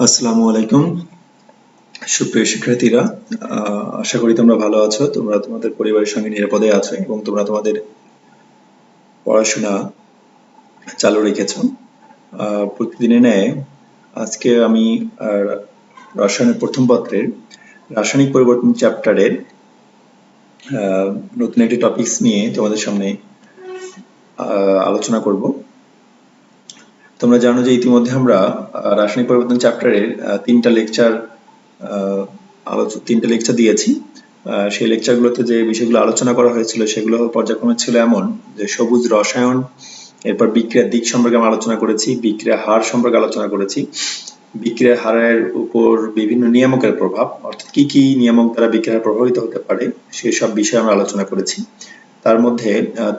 আসসালামু আলাইকুম সুপ্রিয় শিক্ষার্থীরা, আশা করি তোমরা ভালো আছো। তোমরা তোমাদের পরিবারের সঙ্গে নিরাপদে আছো এবং তোমরা তোমাদের পড়াশোনা চালু রেখেছো। প্রতিদিনের ন্যায় আজকে আমি রসায়নের প্রথম পত্রের রাসায়নিক পরিবর্তন চ্যাপ্টারের নতুন একটি টপিকস নিয়ে তোমাদের সামনে আলোচনা করব। তোমরা জানো যে ইতিমধ্যে আমরা রাসায়নিক পরিবর্তন চ্যাপ্টারের তিনটা লেকচার দিয়েছি। সেই লেকচারগুলোতে যে বিষয়গুলো আলোচনা করা হয়েছিল সেগুলো পর্যায়ক্রমে ছিল এমন যে সবুজ রসায়ন, এরপর বিক্রিয়ার দিক সম্পর্কে আমরা আলোচনা করেছি, বিক্রিয়ার হার সম্পর্কে আলোচনা করেছি, বিক্রিয়ার হারের উপর বিভিন্ন নিয়ামকের প্রভাব, অর্থাৎ কি কি নিয়ামক দ্বারা বিক্রিয়া প্রভাবিত হতে পারে সেই সব বিষয়ে আমরা আলোচনা করেছি। তার মধ্যে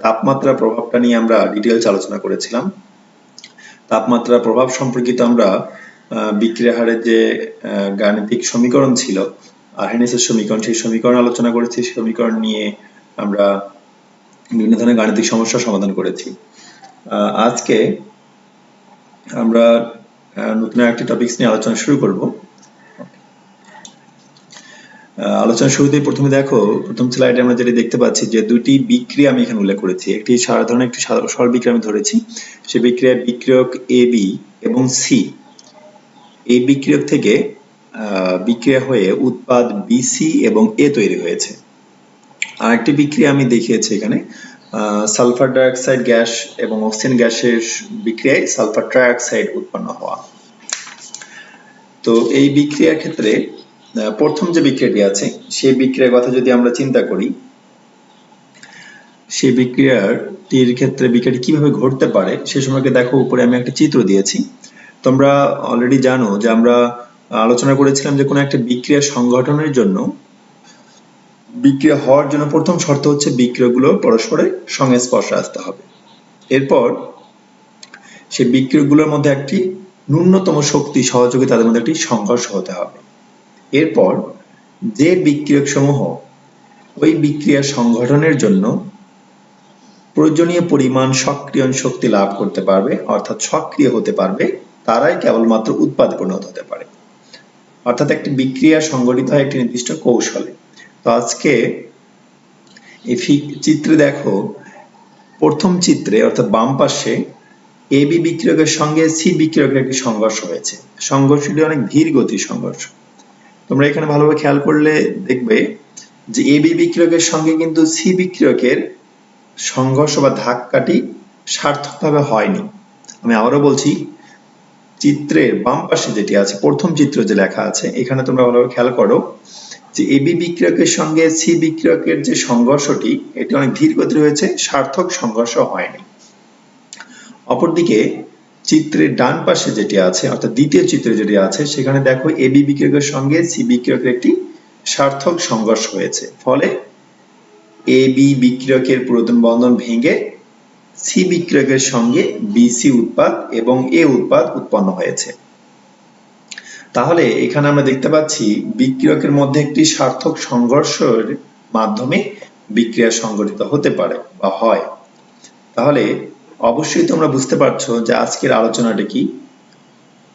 তাপমাত্রা প্রভাবটা নিয়ে আমরা ডিটেইলস আলোচনা করেছিলাম। তাপমাত্রা প্রভাব সম্পর্কিত আমরা বিক্রিয়া হারের যে গাণিতিক সমীকরণ ছিল, আরহেনিয়াসের সমীকরণ, সেই সমীকরণ আলোচনা করেছি। সমীকরণ নিয়ে আমরা বিভিন্ন ধরনের গাণিতিক সমস্যার সমাধান করেছি। আজকে আমরা নতুন একটি টপিকস নিয়ে আলোচনা শুরু করব। আলোচনা শুরুতেই প্রথমে দেখো, প্রথম স্লাইডে আমরা যেটা দেখতে পাচ্ছি যে দুটি বিক্রিয়া আমি এখানে উল্লেখ করেছি। একটি সাধারণ একটি সরল বিক্রিয়া আমি ধরেছি। সেই বিক্রিয়ায় বিক্রিয়ক এ বি এবং সি, এই বিক্রিয়ক থেকে বিক্রিয়া হয়ে উৎপাদ বিসি এবং এ তৈরি হয়েছে। আরেকটি বিক্রিয়া আমি দেখিয়েছি এখানে, সালফার ডাইঅক্সাইড গ্যাস এবং অক্সিজেন গ্যাসের বিক্রিয়ায় সালফার ট্রাইঅক্সাইড উৎপন্ন হওয়া। তো এই বিক্রিয়ার ক্ষেত্রে প্রথম যে বিক্রিয়াটি আছে সেই বিক্রিয়ার কথা যদি আমরা চিন্তা করি, সেই বিক্রিয়াটির ক্ষেত্রে বিক্রিয়াটি কিভাবে ঘটতে পারে সে সম্পর্কে দেখো, উপরে আমি একটা চিত্র দিয়েছি। তোমরা অলরেডি জানো যে আমরা আলোচনা করেছিলাম যে কোনো একটা বিক্রিয়া সংঘটনের জন্য, বিক্রিয়া হওয়ার জন্য প্রথম শর্ত হচ্ছে বিক্রিয়াগুলো পরস্পরের সংস্পর্শে আসতে হবে। এরপর সেই বিক্রিয়াগুলোর মধ্যে একটি ন্যূনতম শক্তি সহযোগী তাদের মধ্যে একটি সংঘর্ষ হতে হবে। এরপর যে বিক্রিয়ক সমূহ ওই বিক্রিয়া সংঘটনের জন্য প্রয়োজনীয় পরিমাণ সক্রিয়ণ শক্তি লাভ করতে পারবে, অর্থাৎ সক্রিয় হতে পারবে, তারাই কেবলমাত্র উৎপাদে পরিণত হতে পারে। অর্থাৎ একটি বিক্রিয়া সংঘটিত হয় একটি নির্দিষ্ট কৌশলে। তো আজকে এই চিত্রে দেখো, প্রথম চিত্রে অর্থাৎ বাম পাশে এ বি বিক্রিয়কের সঙ্গে সি বিক্রিয়কের একটি সংঘর্ষ হয়েছে। সংঘর্ষটি অনেক ধীর গতির সংঘর্ষ। তোমরা এখানে ভালোভাবে খেয়াল করলে দেখবে যে এ বি বিক্রিয়কের সঙ্গে কিন্তু সি বিক্রিয়কের সংঘর্ষ বা ধাক্কাটি সার্থকভাবে হয়নি। আমি আবারও বলছি, চিত্রের বাম পাশে যেটি আছে, প্রথম চিত্র যে লেখা আছে, এখানে তোমরা ভালোভাবে খেয়াল করো যে এ বি বিক্রিয়কের সঙ্গে সি বিক্রিয়কের যে সংঘর্ষটি, এটি অনেক ধীর গতির হয়েছে, সার্থক সংঘর্ষ হয়নি। অপরদিকে চিত্রের ডান পাশে যেটি আছে, অর্থাৎ দ্বিতীয় চিত্রে যেটি আছে, সেখানে দেখো এ বি বিক্রিয়কের সঙ্গে সি বিক্রিয়কের একটি সার্থক সংঘর্ষ হয়েছে। ফলে এ বি বিক্রিয়কের পুরাতন বন্ধন ভেঙে সি বিক্রিয়কের সঙ্গে বিসি উৎপাদ এবং এ উৎপাদ উৎপন্ন হয়েছে। তাহলে এখানে আমরা দেখতে পাচ্ছি বিক্রিয়কের মধ্যে একটি সার্থক সংঘর্ষের মাধ্যমে বিক্রিয়া সংঘটিত হতে পারে বা হয়। তাহলে অবশ্যই তোমরা বুঝতে পারছো যে আজকের আলোচনাটি কি।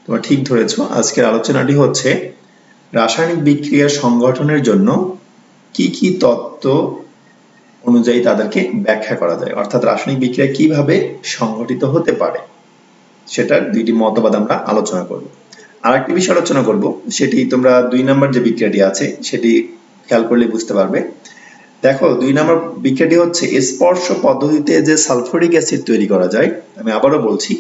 তোমরা ঠিক ধরেছো, আজকের আলোচনাটি হচ্ছে রাসায়নিক বিক্রিয়া সংগঠনের জন্য কি কি তত্ত্ব অনুযায়ী তাদেরকে ব্যাখ্যা করা যায়, অর্থাৎ রাসায়নিক বিক্রিয়া কিভাবে সংঘটিত হতে পারে সেটার দুইটি মতবাদ আমরা আলোচনা করব। আরেকটি বিষয় আলোচনা করব, সেটি তোমরা 2 নম্বর যে বিক্রিয়াটি আছে সেটি খেয়াল করলে বুঝতে পারবে। দেখো, 2 নম্বর বিক্রিয়াটি হচ্ছে স্পর্শ পদ্ধতিতে যে সালফিউরিক অ্যাসিড তৈরি করা যায়। আমি আবারও বলছি,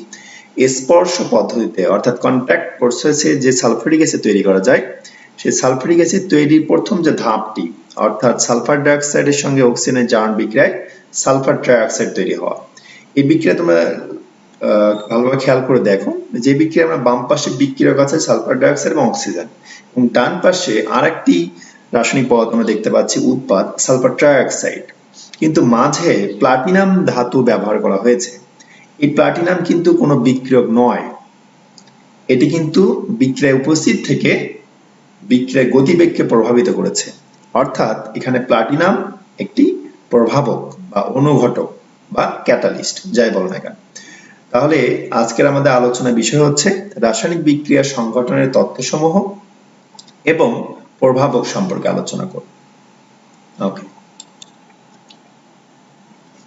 স্পর্শ পদ্ধতিতে অর্থাৎ কন্ট্যাক্ট প্রসেসে যে সালফিউরিক অ্যাসিড তৈরি করা যায়, সেই সালফিউরিক অ্যাসিড তৈরির প্রথম যে ধাপটি, অর্থাৎ সালফার ডাইঅক্সাইডের সঙ্গে অক্সিজেনের জারণ বিক্রিয়ায় সালফার ট্রাইঅক্সাইড তৈরি হওয়া। এই বিক্রিয়া তোমরা ভালোভাবে খেয়াল করে দেখো, যে বিক্রিয়া আমরা বাম পাশে বিক্রিয়ক আছে সালফার ডাইঅক্সাইড এবং অক্সিজেন, এবং ডান পাশে আরেকটি রাসায়নিক পদার্থ আমরা দেখতে পাচ্ছি উৎপাদ সালফার ট্রাইঅক্সাইড, কিন্তু মাঝে প্লাটিনাম ধাতু ব্যবহার করা হয়েছে। এই প্লাটিনাম কিন্তু কোনো বিক্রিয়ক নয়, এটি কিন্তু বিক্রিয়ায় উপস্থিত থেকে বিক্রিয়ার গতিবেগকে প্রভাবিত করেছে। অর্থাৎ এখানে প্লাটিনাম একটি প্রভাবক বা অনুঘটক বা ক্যাটালিস্ট, যাই বলো না কেন। তাহলে আজকের আমাদের আলোচনার বিষয় হচ্ছে রাসায়নিক বিক্রিয়া সংগঠনের তত্ত্বসমূহ এবং প্রভাবক সম্পর্কে আলোচনা করব। ওকে,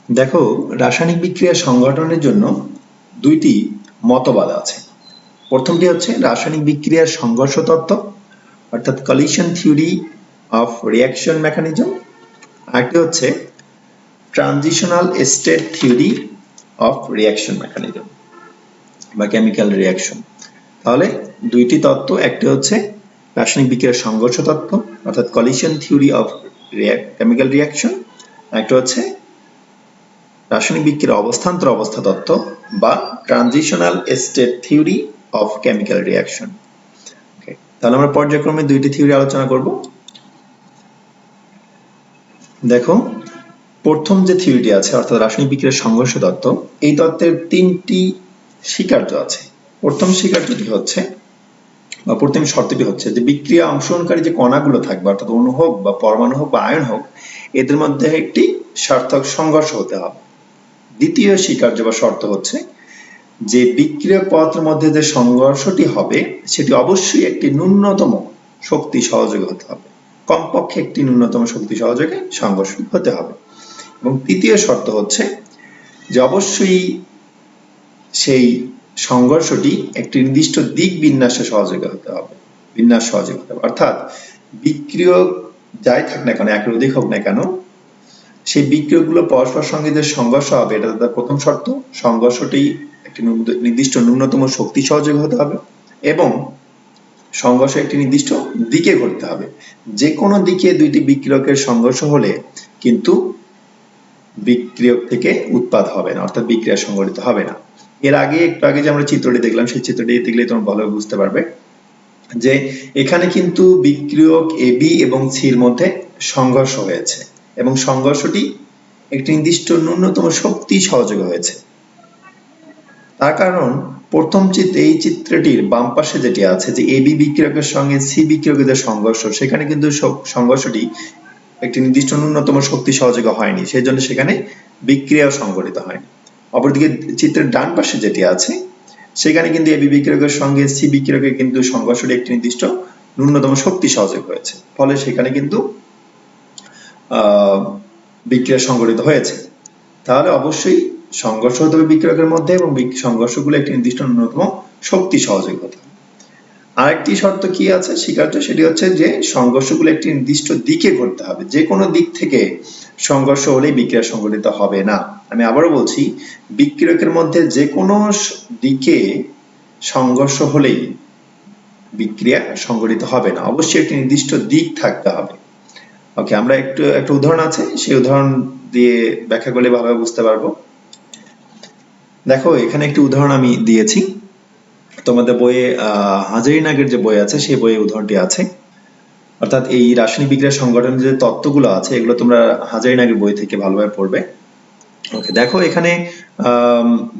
দেখো, রাসায়নিক বিক্রিয়া সংগঠনের জন্য দুইটি মতবাদ আছে। প্রথমটি হচ্ছে রাসায়নিক বিক্রিয়ার সংঘর্ষ তত্ত্ব, অর্থাৎ collision theory of reaction mechanism. আরেকটি হচ্ছে transitional state theory of reaction mechanism বা কেমিক্যাল রিঅ্যাকশন। তাহলে দুইটি তত্ত্ব, একটি হচ্ছে রাসায়নিক বিক্রিয়ার সংঘর্ষ তত্ত্ব অর্থাৎ collision theory of chemical reaction, একটা হচ্ছে রাসায়নিক বিক্রিয়ার অবস্থান্তর অবস্থা তত্ত্ব বা transitional state theory of chemical reaction. তাহলে আমরা পর্যায়ক্রমে দুইটি থিওরি আলোচনা করব। দেখো, প্রথম যে থিওরিটি আছে অর্থাৎ রাসায়নিক বিক্রিয়ার সংঘর্ষ তত্ত্ব, এই তত্ত্বের তিনটি স্বীকার্য আছে। প্রথম স্বীকার্যটি হচ্ছে বা প্রথম শর্তটি হচ্ছে যে বিক্রিয়া অংশগ্রহণকারী যে কণাগুলো থাকবে অর্থাৎ অণু হোক বা পরমাণু হোক বা আয়ন হোক, এদের মধ্যে একটি সার্থক সংঘর্ষ হতে হবে। দ্বিতীয় স্বীকার্য বা শর্ত হচ্ছে যে বিক্রিয়ক পদার্থের মধ্যে যে সংঘর্ষটি হবে সেটি অবশ্যই একটি ন্যূনতম শক্তি সহযোগে হতে হবে, কমপক্ষে একটি ন্যূনতম শক্তি সহযোগে সংঘর্ষ হতে হবে। এবং তৃতীয় শর্ত হচ্ছে যে অবশ্যই সেই সংঘর্ষটি একটি নির্দিষ্ট দিক বিন্যাসে সহযোগে হতে হবে, বিন্যাস সহযোগে হতে হবে। অর্থাৎ বিক্রিয়ক যাই থাক না কেন, একের অধিক হোক না কেন, সেই বিক্রিয়কগুলো পরস্পর সঙ্গে যে সংঘর্ষ হবে এটা তার প্রথম শর্ত। সংঘর্ষটি একটি নির্দিষ্ট ন্যূনতম শক্তি সহযোগে হতে হবে এবং সংঘর্ষ একটি নির্দিষ্ট দিকে ঘটতে হবে। যে কোনো দিকে দুইটি বিক্রিয়কের সংঘর্ষ হলে কিন্তু বিক্রিয়ক থেকে উৎপাদ হবে না, অর্থাৎ বিক্রিয়া সংঘটিত হবে না। এর আগে একটু আগে যে আমরা চিত্রটি দেখলাম, সেই চিত্রটি দেখলে তোমরা ভালোভাবে বুঝতে পারবে যে এখানে কিন্তু বিক্রিয়ক এবি এবং সির মধ্যে সংঘর্ষ হয়েছে এবং সংঘর্ষটি একটি নির্দিষ্ট ন্যূনতম শক্তি সহযোগে হয়েছে। তার কারণ প্রথম এই চিত্রটির বাম পাশে যেটি আছে যে এবি বিক্রিয়কের সঙ্গে সি বিক্রিয়কের যে সংঘর্ষ, সেখানে কিন্তু সংঘর্ষটি একটি নির্দিষ্ট ন্যূনতম শক্তি সহযোগে হয়নি, সেই জন্য সেখানে বিক্রিয়াও সংঘটিত হয়নি। অপরদিকে চিত্রের ডান পাশে যেটি আছে সেখানে কিন্তু এবি বিক্রিয়কের সঙ্গে সি বিক্রিয়কের কিন্তু সংঘর্ষটি একটি নির্দিষ্ট ন্যূনতম শক্তি সহযোগ হয়েছে, ফলে সেখানে কিন্তু বিক্রিয়া সংঘটিত হয়েছে। তাহলে অবশ্যই সংঘর্ষ হতে হবে বিক্রিয়কের মধ্যে এবং সংঘর্ষগুলো একটি নির্দিষ্ট ন্যূনতম শক্তি সহযোগ হতে হবে। আরেকটি শর্ত কি আছে স্বীকার্য, সেটি হচ্ছে যে সংঘর্ষগুলো একটি নির্দিষ্ট দিকে ঘটতে হবে। যে কোনো দিক থেকে সংঘর্ষ হলেই বিক্রিয়া সংঘটিত হবে না। আমি আবারও বলছি, বিক্রিয়কের মধ্যে যে কোনো দিকে সংঘর্ষ হলেই বিক্রিয়া সংঘটিত হবে না, অবশ্যই একটি নির্দিষ্ট দিক থাকতে হবে। ওকে, আমরা একটা উদাহরণ আছে, সেই উদাহরণ দিয়ে ব্যাখ্যা করলে ভালোভাবে বুঝতে পারবো। দেখো, এখানে একটি উদাহরণ আমি দিয়েছি তোমাদের বইয়ে, হাজারি নাগের যে বই আছে সেই বইয়ে উদাহরণটি আছে। অর্থাৎ এই রাসায়নিক বিক্রিয়া সংগঠনের যে তত্ত্বগুলো আছে এগুলো তোমরা হাজারি নাগের বই থেকে ভালোভাবে পড়বে। ওকে, দেখো এখানে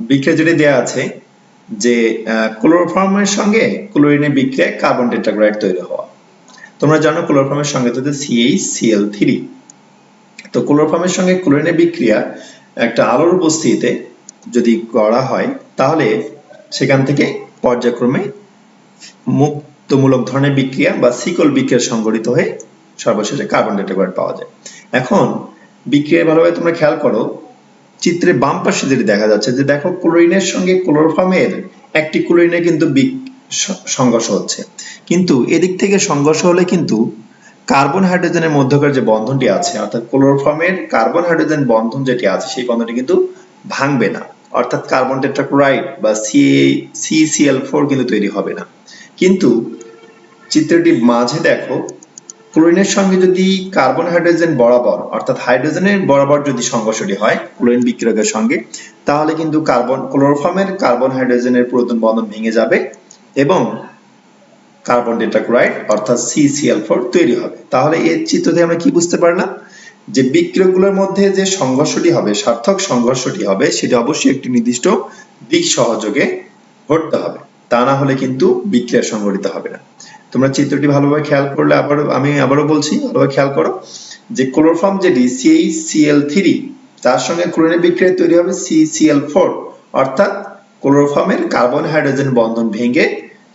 বিক্রিয়া যেটি দেয়া আছে যে ক্লোরোফর্মের সঙ্গে ক্লোরিনের বিক্রিয়ায় কার্বন টেট্রাক্লোরাইড তৈরি হওয়া। তোমরা জানো ক্লোরোফর্মের সঙ্গে হচ্ছে CH-Cl3। তো ক্লোরোফর্মের সঙ্গে ক্লোরিনের বিক্রিয়া একটা আলোর উপস্থিতিতে যদি করা হয় তাহলে সেখান থেকে পর্যায়ক্রমে মুক্তমূলক ধরনের বিক্রিয়া বা সিকল বিক্রিয়া সংঘটিত হয়ে সর্বশেষে কার্বন টেট্রাক্লোরাইড পাওয়া যায়। এখন বিক্রিয়া ভালোভাবে তোমরা খেয়াল করো, চিত্রের বাম পাশে যেটি দেখা যাচ্ছে যে দেখো ক্লোরিনের সঙ্গে ক্লোরোফর্মের একটি ক্লোরিনের কিন্তু সংঘর্ষ হচ্ছে, কিন্তু এদিক থেকে সংঘর্ষ হলে কিন্তু কার্বন হাইড্রোজেনের মধ্যকার যে বন্ধনটি আছে অর্থাৎ ক্লোরোফর্মের কার্বন হাইড্রোজেন বন্ধন যেটি আছে সেই বন্ধনটি কিন্তু ভাঙবে না, অর্থাৎ কার্বন টেট্রাক্লোরাইড বা CCl4 কিন্তু তৈরি হবে না। কিন্তু চিত্রটি মাঝে দেখো ক্লোরিনের সঙ্গে যদি কার্বন হাইড্রোজেন বরাবর অর্থাৎ হাইড্রোজেনের বরাবর যদি সংঘর্ষটি হয় ক্লোরিন বিক্রিয়কের সঙ্গে, তাহলে কিন্তু ক্লোরোফর্মের কার্বন হাইড্রোজেনের পুরাতন বন্ধন ভেঙে যাবে এবং কার্বন টেট্রাক্লোরাইড অর্থাৎ CCl4 তৈরি হবে। তাহলে এই চিত্র থেকে আমরা কি বুঝতে পারলাম যে বিক্রিয়কগুলোর মধ্যে যে সংঘর্ষটি হবে, সার্থক সংঘর্ষটি হবে, সেটি অবশ্যই একটি নির্দিষ্ট দিক সহযোগে ঘটতে হবে, তা না হলে কিন্তু বিক্রিয়া সংঘটিত হবে না। তোমরা চিত্রটি ভালোভাবে খেয়াল করলে আমি আবারও বলছি, ভালোভাবে খেয়াল করো যে ক্লোরোফর্ম যেটি CH-Cl3 তার সঙ্গে ক্লোরিনের বিক্রিয়া তৈরি হবে CCl4, অর্থাৎ ক্লোরোফর্মের কার্বন হাইড্রোজেন বন্ধন ভেঙে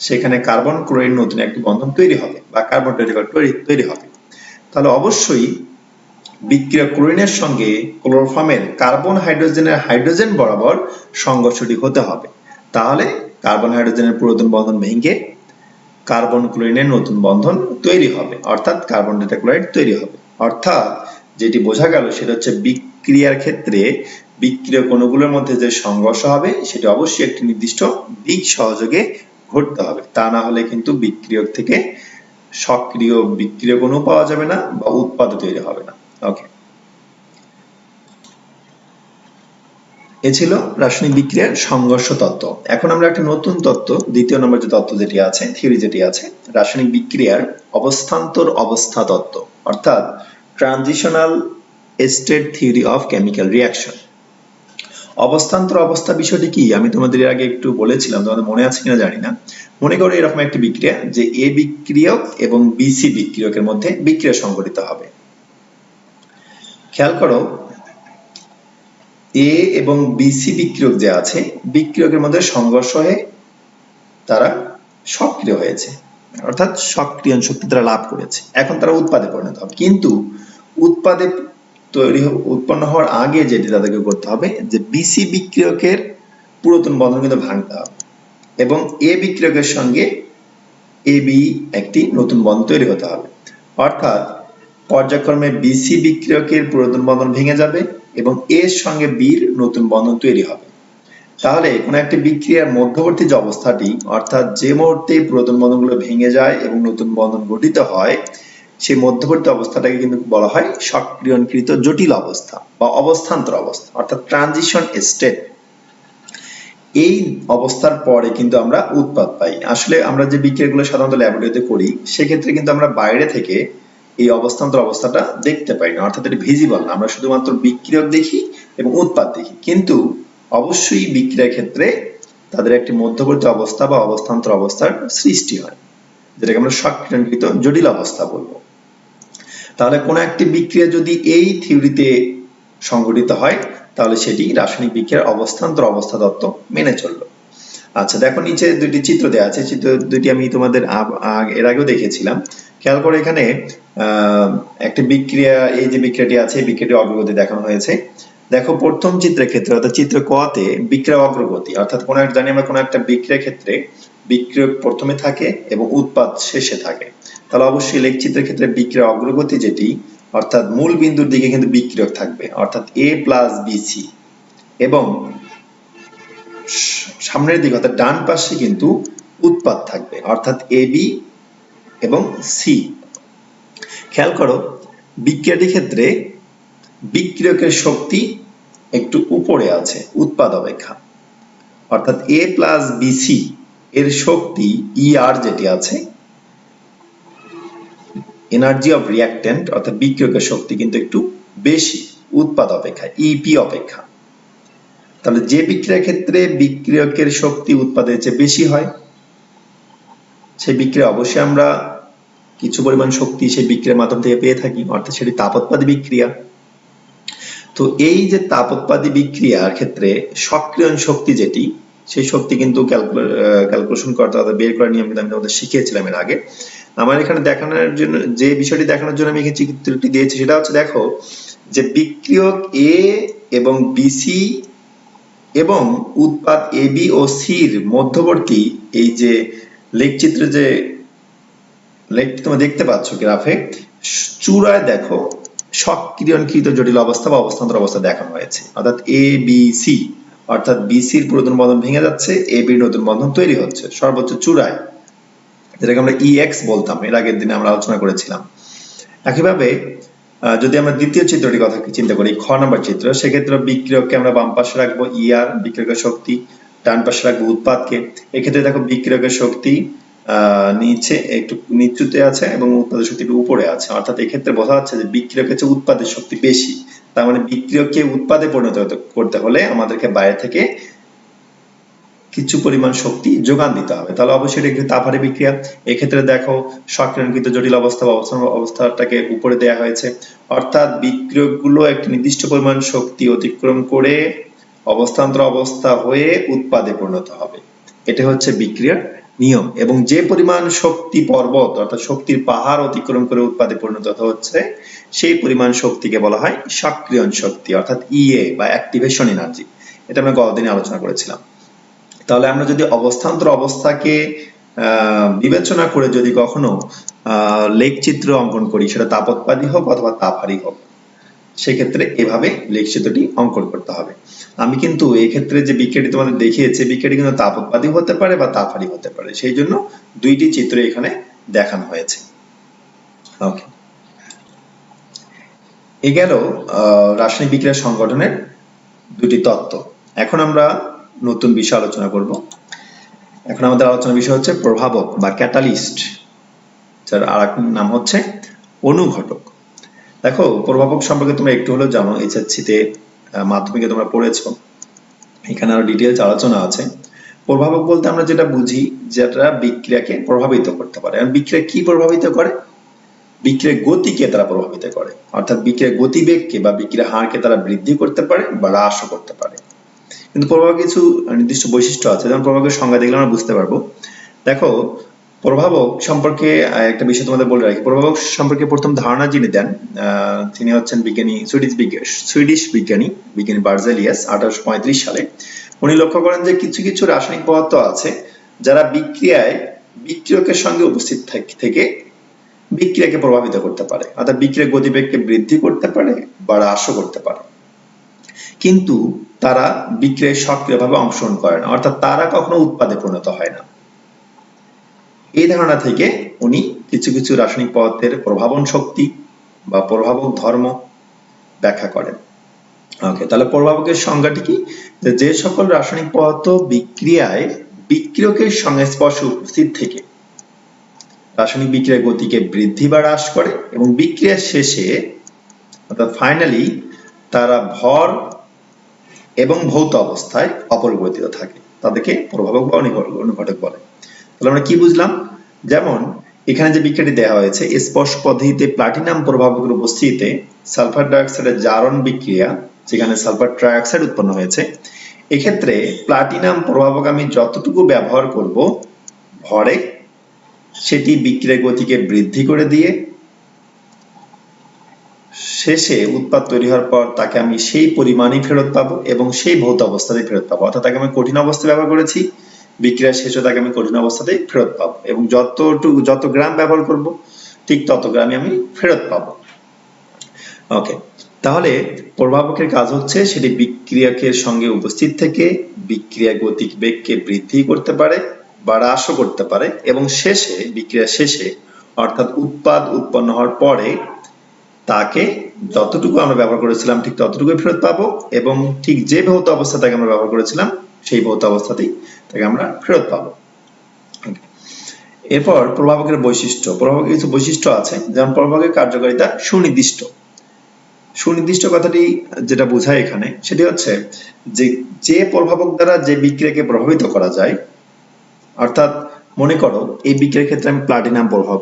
সেখানে কার্বন ক্লোরিন নতুন একটি বন্ধন তৈরি হবে বা কার্বন তৈরি হবে। তাহলে অবশ্যই বিক্রিয়া ক্লোরিনের সঙ্গে ক্লোরোফর্মের কার্বন হাইড্রোজেনের হাইড্রোজেন বরাবর সংঘর্ষটি হতে হবে। তাহলে কার্বন হাইড্রোজেনের পুরাতন বন্ধন ভেঙে কার্বন ক্লোরিনের নতুন বন্ধন তৈরি হবে, অর্থাৎ কার্বন টেট্রাক্লোরাইড তৈরি হবে। অর্থাৎ যেটি বোঝা গেল সেটা হচ্ছে বিক্রিয়ার ক্ষেত্রে বিক্রিয়ক অণুগুলোর মধ্যে যে সংঘর্ষ হবে সেটি অবশ্যই একটি নির্দিষ্ট দিক সহযোগে ঘটতে হবে, তা না হলে কিন্তু বিক্রিয়ক থেকে সক্রিয় বিক্রিয়ক অণু পাওয়া যাবে না বা উৎপাদও তৈরি হবে না। ওকে, এ ছিল রাসায়নিক বিক্রিয়ার সংঘর্ষ তত্ত্ব। এখন আমরা একটা নতুন তত্ত্ব, দ্বিতীয় নম্বর যে তত্ত্ব যেটি আছে, থিওরি যেটি আছে, রাসায়নিক বিক্রিয়ার অবস্থান্তর অবস্থা তত্ত্ব, অর্থাৎ transitional state theory of chemical reaction. অবস্থান্তর অবস্থা বিষয়টি কি আমি তোমাদের এর আগে একটু বলেছিলাম, তোমাদের মনে আছে কিনা জানি না। মনে করো এরকম একটি বিক্রিয়া যে এ বিক্রিয়ক এবং বিসি বিক্রিয়কের মধ্যে বিক্রিয়া সংঘটিত হবে। খেয়াল করো এ এবং বিসি বিক্রিয়ক যে আছে, বিক্রিয়কের মধ্যে সংঘর্ষ হয়ে তারা সক্রিয় হয়েছে, অর্থাৎ সক্রিয়ণ শক্তি তারা লাভ করেছে। এখন তারা উৎপাদে পরিণত হবে, কিন্তু উৎপাদে উৎপন্ন হওয়ার আগে যেটি তাদেরকে করতে হবে যে বিসি বিক্রিয়কের পুরাতন বন্ধন কিন্তু ভাঙতে হবে এবং এ বিক্রিয়কের সঙ্গে এ বি একটি নতুন বন্ধন তৈরি হতে হবে। অর্থাৎ পর্যায়ক্রমে বিসি বিক্রিয়কের পুরাতন বন্ধন ভেঙে যাবে এবং এর সঙ্গে বির নতুন বন্ধন তৈরি হবে। তাহলে কোন একটি বিক্রিয়ার মধ্যবর্তী যে অবস্থাটি, অর্থাৎ যে মুহূর্তে পুরাতন বন্ধনগুলো ভেঙে যায় এবং নতুন বন্ধন গঠিত হয়, সেই মধ্যবর্তী অবস্থাটাকে কিন্তু বলা হয় সক্রিয়ণকৃত জটিল অবস্থা বা অবস্থান্তর অবস্থা, অর্থাৎ ট্রানজিশন স্টেট। এই অবস্থার পরে কিন্তু আমরা উৎপাদ পাই। আসলে আমরা যে বিক্রিয়াগুলো সাধারণত ল্যাবরেটরিতে করি সেক্ষেত্রে কিন্তু আমরা বাইরে থেকে এই অবস্থান্তর অবস্থাটা দেখতে পাই না, অর্থাৎ এটা ভিজিবল না। আমরা শুধুমাত্র বিক্রিয়ক দেখি এবং উৎপাদ দেখি, কিন্তু অবশ্যই বিক্রিয়ার ক্ষেত্রে তাদের একটি মধ্যবর্তী অবস্থা বা অবস্থান্তর অবস্থার সৃষ্টি হয়, যেটাকে আমরা সক্রিয়ণকৃত জটিল অবস্থা বলবো। তাহলে কোন একটি বিক্রিয়া যদি এই থিওরিতে সংঘটিত হয় তাহলে সেটি রাসায়নিক বিক্রিয়ার অবস্থান্তর অবস্থা তত্ত্ব মেনে চললো। আচ্ছা দেখো নিচে দুটি চিত্র দেওয়া আছে, চিত্র দুটি আমি তোমাদের এর আগেও দেখেছিলাম। খেয়াল করে এখানে একটি বিক্রিয়া, এই যে বিক্রিয়াটি আছে এই বিক্রিয়াটির অগ্রগতি দেখানো হয়েছে। দেখো প্রথম চিত্রের ক্ষেত্রে অর্থাৎ চিত্র ক তে বিক্রিয়া অগ্রগতি, অর্থাৎ কোন একটা জানি আমরা কোন একটা বিক্রিয়ার ক্ষেত্রে বিক্রিয়ক প্রথমে থাকে এবং উৎপাদ শেষে থাকে। তাহলে অবশ্যই লেখচিত্রের ক্ষেত্রে বিক্রিয়া অগ্রগতি যেটি, অর্থাৎ মূল বিন্দুর দিকে কিন্তু বিক্রিয়ক থাকবে, অর্থাৎ এ প্লাস বিসি, এবং সামনের দিকে অর্থাৎ ডান পাশে কিন্তু উৎপাদ থাকবে, অর্থাৎ এ বি এবং সি। খেয়াল করো বিক্রিয়াটির ক্ষেত্রে বিক্রিয়কের শক্তি একটু উপরে আছে উৎপাদ অপেক্ষা, অর্থাৎ এ প্লাস বিসি এর শক্তি ইআর যেটি আছে, এনার্জি অফ রিঅ্যাক্ট্যান্ট, অর্থাৎ বিক্রিয়কের শক্তি কিন্তু একটু বেশি উৎপাদ অপেক্ষা, ইপি অপেক্ষা। তাহলে যে বিক্রিয়ার ক্ষেত্রে বিক্রিয়কের শক্তি উৎপাদের চেয়ে বেশি হয় সেই বিক্রিয়া অবশ্যই আমরা কিছু পরিমাণ শক্তি সেই বিক্রিয়ার মাধ্যম থেকে পেয়ে থাকি, অর্থাৎ সেটি তাপোৎপাদী বিক্রিয়া। তো এই যে তাপোৎপাদী বিক্রিয়ার ক্ষেত্রে সক্রিয়ণ শক্তি যেটি, সেই শক্তি কিন্তু ক্যালকুলেশন করতে হবে, বের করার নিয়ম কিন্তু আমি তোমাদের শিখিয়েছিলাম এর আগে। আমার এখানে দেখানোর জন্য যে বিষয়টি দেখানোর জন্য আমি এখানে চিত্রটি দিয়েছি সেটা হচ্ছে দেখো যে বিক্রিয়ক এ এবং বিসি এবং উৎপাদ এ বি ও সির মধ্যবর্তী এই যে লেখচিত্রে যে লেখটি তোমরা দেখতে পাচ্ছ গ্রাফে, চূড়ায় দেখো সক্রিয়ণকৃত জটিল অবস্থা বা অবস্থান্তর অবস্থা দেখানো হয়েছে, অর্থাৎ এ বি সি, অর্থাৎ বিসির পুরাতন বন্ধন ভেঙে যাচ্ছে, এ বির নতুন বন্ধন তৈরি হচ্ছে সর্বোচ্চ চূড়ায়, যেটাকে আমরা ইএক্স বলতাম, এর আগের দিনে আমরা আলোচনা করেছিলাম। একইভাবে যদি আমরা দ্বিতীয় চিত্রটির কথা চিন্তা করি, খ নম্বর চিত্র, সেক্ষেত্রে বিক্রিয়ককে আমরা বাম পাশে রাখবো ইআর বিক্রিয়কের শক্তি, ডান পাশে রাখবো উৎপাদকে। এক্ষেত্রে দেখো বিক্রিয়কের শক্তি নিচে একটু নিচুতে আছে এবং উৎপাদের শক্তি একটু উপরে আছে, অর্থাৎ এক্ষেত্রে বোঝা যাচ্ছে যে বিক্রিয়কের চেয়ে উৎপাদের শক্তি বেশি। তার মানে বিক্রিয়ককে উৎপাদে পরিণত করতে হলে আমাদেরকে বাইরে থেকে কিছু পরিমাণ শক্তি যোগান দিতে হবে, তাহলে অবশ্যই এটা একটি তাপহারী বিক্রিয়া। এক্ষেত্রে দেখো সক্রিয়ণকৃত জটিল অবস্থা বা অবস্থাটাকে উপরে দেওয়া হয়েছে, অর্থাৎ বিক্রিয়কগুলো একটি নির্দিষ্ট পরিমাণ শক্তি অতিক্রম করে অবস্থান্তর অবস্থা হয়ে উৎপাদে পরিণত হবে। এটা হচ্ছে বিক্রিয়ার নিয়ম। এবং যে পরিমাণ শক্তি পর্বত অর্থাৎ শক্তির পাহাড় অতিক্রম করে উৎপাদে পরিণত হচ্ছে সেই পরিমাণ শক্তিকে বলা হয় সক্রিয়ণ শক্তি অর্থাৎ ইএ বা অ্যাক্টিভেশন এনার্জি। এটা আমরা গতদিনে আলোচনা করেছিলাম। তাহলে আমরা যদি অবস্থান্তর অবস্থাকে বিবেচনা করে যদি কখনো লেখচিত্র অঙ্কন করি, সেটা তাপোৎপাদী হোক অথবা তাপহারী হোক, সেক্ষেত্রে এভাবে লেখচিত্রটি অঙ্কন করতে হবে। আমি কিন্তু এক্ষেত্রে যে বিক্রিয়াটি তোমাদের দেখিয়েছি, বিক্রিয়াটি কিন্তু তাপোৎপাদী হতে পারে বা তাপহারী হতে পারে, সেই জন্য দুইটি চিত্র এখানে দেখানো হয়েছে। ওকে, এ গেল রাসায়নিক বিক্রিয়া সংগঠনের দুটি তত্ত্ব। এখন আমরা নতুন বিষয় আলোচনা করব। এখন আমাদের আলোচনার বিষয় হচ্ছে প্রভাবক বা ক্যাটালিস্ট, যার আরেক নাম হচ্ছে অনুঘটক। দেখো, প্রভাবক সম্পর্কে তোমরা একটু হলেও জানো, এইচএসসিতে মাধ্যমিকে তোমরা পড়েছো, এখানে আরো ডিটেইলস আলোচনা আছে। প্রভাবক বলতে আমরা যেটা বুঝি, যেটা বিক্রিয়াকে প্রভাবিত করতে পারে। আর বিক্রিয়া কি প্রভাবিত করে? বিক্রিয়ার গতিকে তারা প্রভাবিত করে, অর্থাৎ বিক্রিয়ার গতিবেগকে বা বিক্রিয়ার হারকে তারা বৃদ্ধি করতে পারে বা হ্রাসও করতে পারে। কিন্তু প্রভাবকের কিছু নির্দিষ্ট বৈশিষ্ট্য আছে, যেমন প্রভাবকের সংজ্ঞা দেখলে আমরা বুঝতে পারবো। দেখো, প্রভাবক সম্পর্কে একটা বিষয় তোমাদের বলে রাখি। প্রভাবক সম্পর্কে প্রথম ধারণা যিনি দেন, তিনি হচ্ছেন বিজ্ঞানী, সুইডিশ বিজ্ঞানী বার্জেলিয়াস 1835 সালে। উনি লক্ষ্য করেন যে কিছু কিছু রাসায়নিক পদার্থ আছে যারা বিক্রিয়ায় বিক্রিয়কের সঙ্গে উপস্থিত থেকে বিক্রিয়াকে প্রভাবিত করতে পারে, অর্থাৎ বিক্রিয়ার গতিবেগকে বৃদ্ধি করতে পারে বা হ্রাসও করতে পারে, কিন্তু তারা বিক্রিয়ায় সক্রিয়ভাবে অংশগ্রহণ করে না, অর্থাৎ তারা কখনো উৎপাদে পরিণত হয় না। এই ধারণা থেকে উনি কিছু কিছু রাসায়নিক পদার্থের প্রভাবন শক্তি বা প্রভাবক ধর্ম ব্যাখ্যা করেন। ওকে, তাহলে প্রভাবকের সংজ্ঞাটি কি? যে সকল রাসায়নিক পদার্থ বিক্রিয়ায় বিক্রিয়কের সংস্পর্শে উপস্থিত থেকে রাসায়নিক বিক্রিয়ার গতিকে বৃদ্ধি বা হ্রাস করে এবং বিক্রিয়ার শেষে অর্থাৎ ফাইনালি তারা ভর এবং ভৌত অবস্থায় অপরিবর্তিত থাকে, তাদেরকে প্রভাবক বা অনুঘটক বলে। তাহলে আমরা কি বুঝলাম? যেমন এখানে যে বিক্রিয়াটি দেওয়া হয়েছে, স্পর্শ পদ্ধতিতে প্লাটিনাম প্রভাবকের উপস্থিতিতে সালফার ডাইঅক্সাইডের জারণ বিক্রিয়া, যেখানে সালফার ট্রাইঅক্সাইড উৎপন্ন হয়েছে, এক্ষেত্রে প্লাটিনাম প্রভাবক আমি যতটুকু ব্যবহার করব ভরে, সেটি বিক্রিয়ার গতিকে বৃদ্ধি করে দিয়ে শেষে উৎপাদ তৈরি হওয়ার পর তাকে আমি সেই পরিমাণই ফেরত পাবো এবং সেই ভৌত অবস্থাতেই ফেরত পাবো। অর্থাৎ তাকে আমি কঠিন অবস্থায় ব্যবহার করেছি, বিক্রিয়া শেষে তাকে আমি কঠিন অবস্থাতেই ফেরত পাবো এবং যত গ্রাম ব্যবহার করব ঠিক তত গ্রামই আমি ফেরত পাবো। ওকে, তাহলে প্রভাবকের কাজ হচ্ছে সেটি বিক্রিয়কের সঙ্গে উপস্থিত থেকে বিক্রিয়া গতিবেগকে বৃদ্ধি করতে পারে বা হ্রাসও করতে পারে এবং শেষে বিক্রিয়া শেষে অর্থাৎ উৎপাদ উৎপন্ন হওয়ার পরে তাকে যতটুকু আমরা ব্যবহার করেছিলাম ঠিক ততটুকুই ফেরত পাবো এবং ঠিক যে ভৌত অবস্থা তাকে আমরা ব্যবহার করেছিলাম সেই ভৌত অবস্থাতেই তাকে আমরা ফেরত পাবো। এরপর প্রভাবকের বৈশিষ্ট্য। প্রভাবকের কিছু বৈশিষ্ট্য আছে, যেমন প্রভাবকের কার্যকারিতা সুনির্দিষ্ট। সুনির্দিষ্ট কথাটি যেটা বোঝায় এখানে সেটি হচ্ছে যে প্রভাবক দ্বারা যে বিক্রিয়াকে প্রভাবিত করা যায়, অর্থাৎ মনে করো এই বিক্রিয়ার ক্ষেত্রে আমি প্লাটিনাম প্রভাবক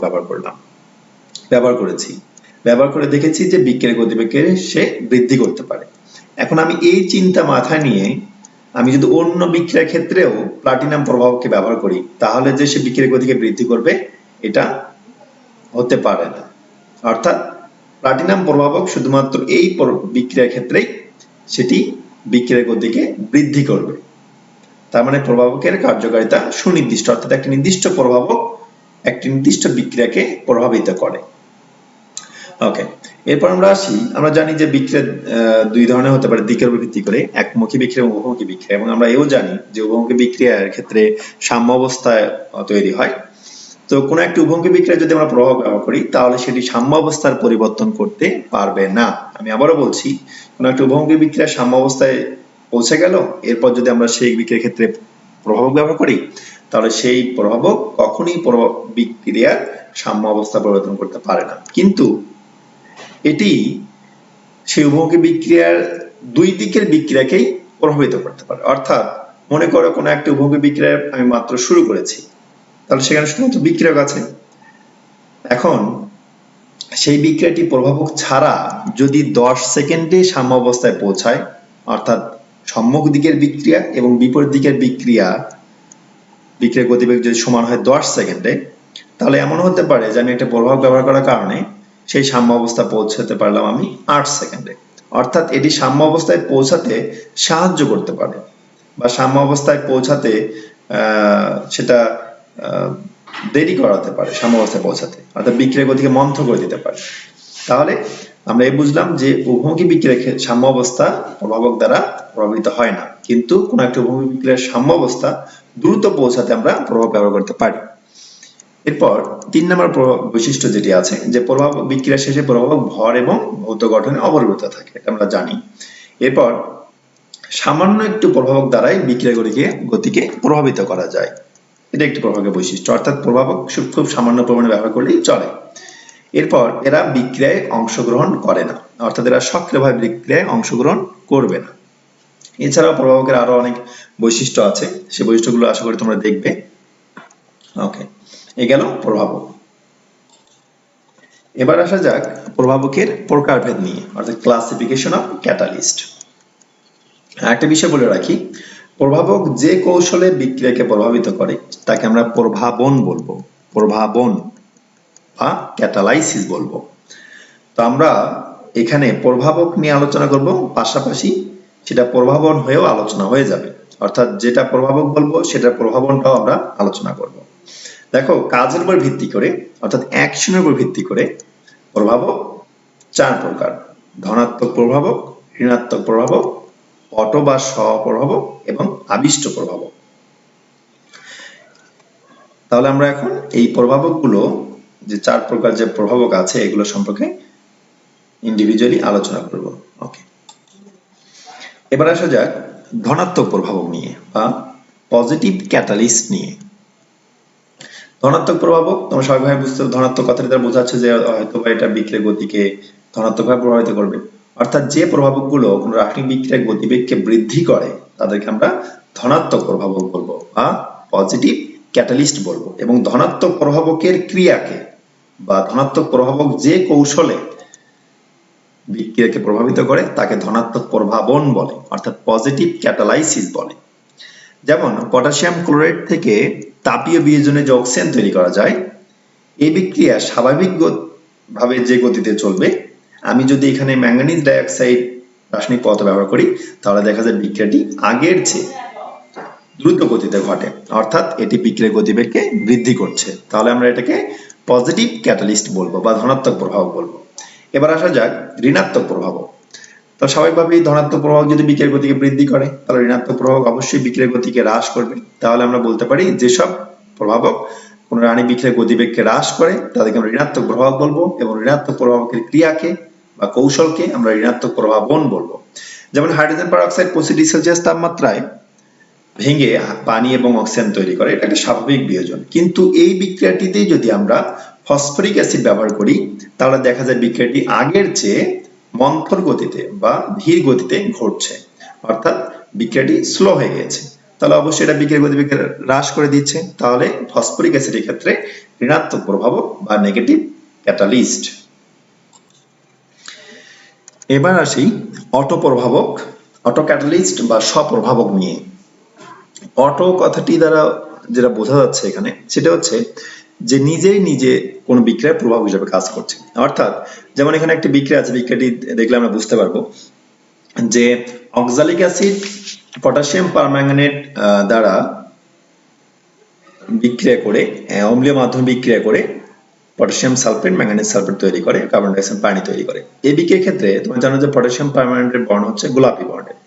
ব্যবহার করে দেখেছি যে বিক্রিয়ার গতিবেগকে সে বৃদ্ধি করতে পারে। এখন আমি এই চিন্তা মাথায় নিয়ে আমি যদি অন্য বিক্রিয়ার ক্ষেত্রেও প্লাটিনাম প্রভাবককে ব্যবহার করি, তাহলে যে সে বিক্রিয়ার গতিকে বৃদ্ধি করবে এটা হতে পারে না। অর্থাৎ প্লাটিনাম প্রভাবক শুধুমাত্র এই বিক্রিয়ার ক্ষেত্রেই সেটি বিক্রিয়ার গতিকে বৃদ্ধি করবে। তার মানে প্রভাবকের কার্যকারিতা সুনির্দিষ্ট, অর্থাৎ একটি নির্দিষ্ট প্রভাবক একটি নির্দিষ্ট বিক্রিয়াকে প্রভাবিত করে। ওকে, এরপর আমরা আসি, আমরা জানি যে বিক্রিয়া দুই ধরনের হতে পারে দিকের উপর ভিত্তি করে, একমুখী বিক্রিয়া এবং উভমুখী বিক্রিয়া, এবং আমরা এও জানি যে উভমুখী বিক্রিয়ার ক্ষেত্রে সাম্য অবস্থায় তৈরি হয়। তো কোনো একটি উভমুখী বিক্রিয়া যদি আমরা প্রভাবক ব্যবহার করি তাহলে সেটি সাম্য অবস্থার পরিবর্তন করতে পারবে না। আমি আবারও বলছি, কোনো একটি উভমুখী বিক্রিয়া সাম্য অবস্থায় পৌঁছে গেল, এরপর যদি আমরা সেই বিক্রিয়ার ক্ষেত্রে প্রভাবক ব্যবহার করি তাহলে সেই প্রভাবক কখনোই বিক্রিয়ার সাম্য অবস্থা পরিবর্তন করতে পারে না। কিন্তু এটি সেই উভমুখী বিক্রিয়ার দুই দিকের বিক্রিয়াকেই প্রভাবিত করতে পারে। অর্থাৎ মনে করো কোনো একটা উভমুখী বিক্রিয়া আমি মাত্র শুরু করেছি, তাহলে সেখানে শুধুমাত্র বিক্রিয়ক আছে। এখন সেই বিক্রিয়াটি প্রভাবক ছাড়া যদি 10 সেকেন্ডে সাম্য অবস্থায় পৌঁছায়, অর্থাৎ সম্মুখ দিকের বিক্রিয়া এবং বিপরীত দিকের বিক্রিয়ার গতিবেগ যদি সমান হয় 10 সেকেন্ডে, তাহলে এমন হতে পারে যে আমি একটা প্রভাবক ব্যবহার করার কারণে সেই সাম্য অবস্থা পৌঁছাতে পারলাম আমি 8 সেকেন্ডে। অর্থাৎ এটি সাম্য অবস্থায় পৌঁছাতে সাহায্য করতে পারে বা সাম্য অবস্থায় পৌঁছাতে সেটা দেরি করাতে পারে সাম্য অবস্থায় পৌঁছাতে, অর্থাৎ বিক্রিয়ার গতিকে মন্থর করে দিতে পারে। তাহলে আমরা এই বুঝলাম যে উভমুখী বিক্রিয়ার সাম্য অবস্থা প্রভাবক দ্বারা প্রভাবিত হয় না, কিন্তু কোন একটা উভমুখী বিক্রিয়ার সাম্য অবস্থা দ্রুত পৌঁছাতে আমরা প্রভাবক ব্যবহার করতে পারি। এরপর 3 নম্বর বৈশিষ্ট্য যেটি আছে যে প্রভাবক বিক্রিয়া শেষে প্রভাবক ভর এবং ভৌত গঠনে অপরিবর্তিত থাকে, এটা আমরা জানি। এরপর সামান্য একটু প্রভাবক দ্বারাই বিক্রিয়া গতিকে প্রভাবিত করা যায়, এটা একটি প্রভাবকের বৈশিষ্ট্য, অর্থাৎ প্রভাবক খুব সামান্য পরিমাণে ব্যবহার করলেই চলে। এরপর এরা বিক্রিয়ায় অংশগ্রহণ করে না, অর্থাৎ এরা সক্রিয়ভাবে বিক্রিয়ায় অংশগ্রহণ করবে না। এছাড়াও প্রভাবকের আরো অনেক বৈশিষ্ট্য আছে, সেই বৈশিষ্ট্যগুলো আশা করি তোমরা দেখবে। ওকে, এ গেল প্রভাবক। এবার আসা যাক প্রভাবকের প্রকারভেদ নিয়ে, অর্থাৎ ক্লাসিফিকেশন অফ ক্যাটালিস্ট। একটা বিষয় বলে রাখি, প্রভাবক যে কৌশলে বিক্রিয়াকে প্রভাবিত করে তাকে আমরা প্রভাবন বলবো, প্রভাবন বা ক্যাটালাইসিস বলবো। তো আমরা এখানে প্রভাবক নিয়ে আলোচনা করব, পাশাপাশি সেটা প্রভাবন হয়েও আলোচনা হয়ে যাবে, অর্থাৎ যেটা প্রভাবক বলবো সেটা প্রভাবনটাও আমরা আলোচনা করব। দেখো, কাজের উপর ভিত্তি করে অর্থাৎ অ্যাকশনের উপর ভিত্তি করে প্রভাবক 4 প্রকার: ধনাত্মক প্রভাবক, ঋণাত্মক প্রভাবক, পট বা স্বপ্রভাবক এবং আবিষ্ট প্রভাবক। তাহলে আমরা এখন এই প্রভাবকগুলো যে 4 প্রকার যে প্রভাবক আছে এগুলো সম্পর্কে ইন্ডিভিজুয়ালি আলোচনা করব। ওকে, এবার আসা যাক ধনাত্মক প্রভাবক নিয়ে বা পজিটিভ ক্যাটালিস্ট নিয়ে। ধনাত্মক প্রভাবক তোমরা সবাই বুঝতে, ধনাত্মক কথাটা দ্বারা বোঝাচ্ছে যে হয়তো বা এটা বিক্রিয়ার গতিকে ধনাত্মকভাবে প্রভাবিত করবে, অর্থাৎ যে প্রভাবকগুলো কোনো রাসায়নিক বিক্রিয়ার গতিবেগকে বৃদ্ধি করে তাদেরকে আমরা ধনাত্মক প্রভাবক বলবো বা পজিটিভ ক্যাটালিস্ট বলবো। এবং ধনাত্মক প্রভাবকের ক্রিয়াকে বা ধনাত্মক প্রভাবক যে কৌশলে বিক্রিয়াকে প্রভাবিত করে তাকে ধনাত্মক প্রভাবন বলে, অর্থাৎ পজিটিভ ক্যাটালাইসিস বলে। যেমন পটাশিয়াম ক্লোরাইড থেকে তাপীয় বিয়োজনে যে অক্সিজেন তৈরি করা যায়, এই বিক্রিয়া স্বাভাবিক ভাবে যে গতিতে চলবে, আমি যদি এখানে ম্যাঙ্গানিজ ডাইঅক্সাইড রাসায়নিক পদার্থ ব্যবহার করি তাহলে দেখা যায় বিক্রিয়াটি আগের চেয়ে দ্রুত গতিতে ঘটে, অর্থাৎ এটি বিক্রিয়ার গতিবেগকে বৃদ্ধি করছে। তাহলে আমরা এটাকে পজিটিভ ক্যাটালিস্ট বলবো বা ধনাত্মক প্রভাবক বলবো। এবার আসা যাক ঋণাত্মক প্রভাবক। তো স্বাভাবিকভাবেই ধনাত্মক প্রভাবক যদি বিক্রিয়ার গতিকে বৃদ্ধি করে তাহলে ঋণাত্মক প্রভাবক অবশ্যই বিক্রিয়ার গতিকে হ্রাস করবে। তাহলে আমরা বলতে পারি যেসব প্রভাবক কোন রাসায়নিক বিক্রিয়ার গতিবেগকে হ্রাস করে তাদেরকে আমরা ঋণাত্মক প্রভাবক বলবো, এবং ঋণাত্মক প্রভাবকের ক্রিয়াকে বা কৌশলকে আমরা ঋণাত্মক প্রভাবন বলবো। যেমন হাইড্রোজেন পারঅক্সাইড 25 ডিগ্রি সেলসিয়াস তাপমাত্রায় ভেঙে পানি এবং অক্সিজেন তৈরি করে, এটা একটা স্বাভাবিক বিয়োজন। কিন্তু এই বিক্রিয়াটিতেই যদি আমরা ফসফরিক অ্যাসিড ব্যবহার করি তাহলে দেখা যায় বিক্রিয়াটি আগের চেয়ে মন্থর গতিতে বা ধীর গতিতে ঘটছে, অর্থাৎ বিক্রিয়াটি স্লো হয়ে গেছে। তাহলে অবশ্যই এটা বিক্রিয়ার গতিবেগ হ্রাস করে দিচ্ছে। তাহলে ফসফরিক অ্যাসিডের ক্ষেত্রে ঋণাত্মক প্রভাবক বা নেগেটিভ ক্যাটালিস্ট। এবার আসি অটো প্রভাবক, অটো ক্যাটালিস্ট বা স্বপ্রভাবক নিয়ে। অটো কথাটি দ্বারা যেটা বোঝা যাচ্ছে এখানে সেটা হচ্ছে যে নিজে কোন বিক্রিয়ার প্রভাব হিসেবে কাজ করছে। অর্থাৎ যেমন এখানে একটা বিক্রিয়া আছে, বিক্রিয়াটি দেখলে আমরা বুঝতে পারবো যে অক্সালিক অ্যাসিড পটাশিয়াম পারম্যাঙ্গানেট দ্বারা বিক্রিয়া করে অম্লীয় মাধ্যমে বিক্রিয়া করে পটাশিয়াম সালফেট ম্যাঙ্গানিজ সালফেট তৈরি করে, কার্বন ডাই অক্সাইড পানি তৈরি করে। এই বিক্রিয়ার ক্ষেত্রে তোমরা জানো যে পটাশিয়াম পারম্যাঙ্গানেটের বর্ণ হচ্ছে গোলাপি বর্ণের।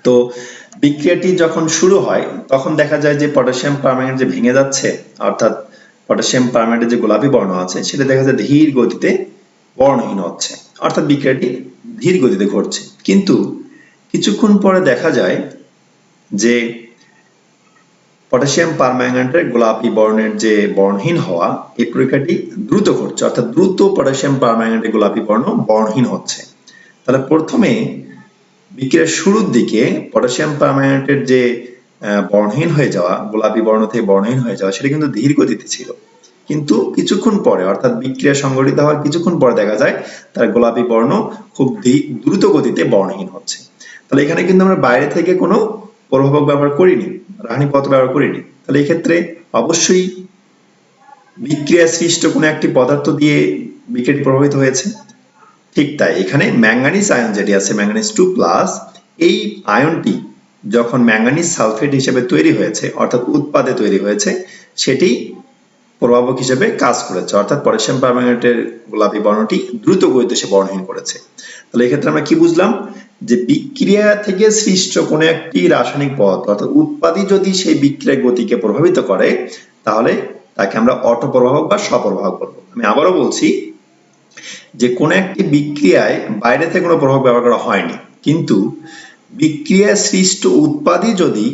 তো বিক্রিয়াটি যখন শুরু হয় তখন দেখা যায় যে পটাশিয়াম পারম্যাঙ্গানেট যে ভেঙে যাচ্ছে, অর্থাৎ পটাশিয়াম পারম্যাঙ্গানেটের যে গোলাপি বর্ণ আছে সেটা দেখা যায় ধীর গতিতে বর্ণহীন হচ্ছে, অর্থাৎ বিক্রিয়াটি ধীর গতিতে ঘটছে। কিন্তু কিছুক্ষণ পরে দেখা যায় যে পটাশিয়াম পারম্যাঙ্গানেটের গোলাপি বর্ণের যে বর্ণহীন হওয়া, এই প্রক্রিয়াটি দ্রুত ঘটছে, অর্থাৎ দ্রুত পটাশিয়াম পারম্যাঙ্গানেটের গোলাপি বর্ণ বর্ণহীন হচ্ছে। তাহলে প্রথমে বিক্রিয়ার শুরুর দিকে পটাশিয়াম পারম্যাঙ্গানেটের যে বর্ণহীন হয়ে যাওয়া, গোলাপি বর্ণ থেকে বর্ণহীন হয়ে যাওয়া, সেটা কিন্তু ধীর গতিতে ছিল। কিন্তু কিছুক্ষণ পরে অর্থাৎ বিক্রিয়া সংঘটিত হওয়ার কিছুক্ষণ পরে দেখা যায় তার গোলাপি বর্ণ খুব দ্রুত গতিতে বর্ণহীন হচ্ছে। তাহলে এখানে কিন্তু আমরা বাইরে থেকে কোনো প্রভাবক ব্যবহার করিনি, রাসায়নিক পদার্থ ব্যবহার করিনি। তাহলে এই ক্ষেত্রে অবশ্যই বিক্রিয়া সৃষ্ট কোনো একটি পদার্থ দিয়ে বিক্রিয়াটি প্রভাবিত হয়েছে। ঠিক তাই এখানে ম্যাঙ্গানিজ আয়ন যেটি আছে, ম্যাঙ্গানিজ 2+, এই আয়নটি যখন ম্যাঙ্গানিজ সালফেট হিসেবে তৈরি হয়েছে, অর্থাৎ উৎপাদে তৈরি হয়েছে, সেটি প্রভাবক হিসেবে কাজ করেছে, অর্থাৎ পটাশিয়াম পারম্যাঙ্গানেটের গোলাপী বর্ণটি দ্রুত গতিতে সে বর্ণহীন করেছে। তাহলে এক্ষেত্রে আমরা কি বুঝলাম, যে বিক্রিয়া থেকে সৃষ্ট কোনো একটি রাসায়নিক পদার্থ অর্থাৎ উৎপাদই যদি সেই বিক্রিয়ার গতিকে প্রভাবিত করে, তাহলে তাকে আমরা অটোপ্রভাবক বা স্বপ্রভাবক বলবো। আমি আবারও বলছি যে কোনো একটি বিক্রিয়ায় বাইরে থেকে কোনো প্রভাব ব্যবহার করা হয়নি, কিন্তু বিক্রিয়া সৃষ্ট উৎপাদই যদি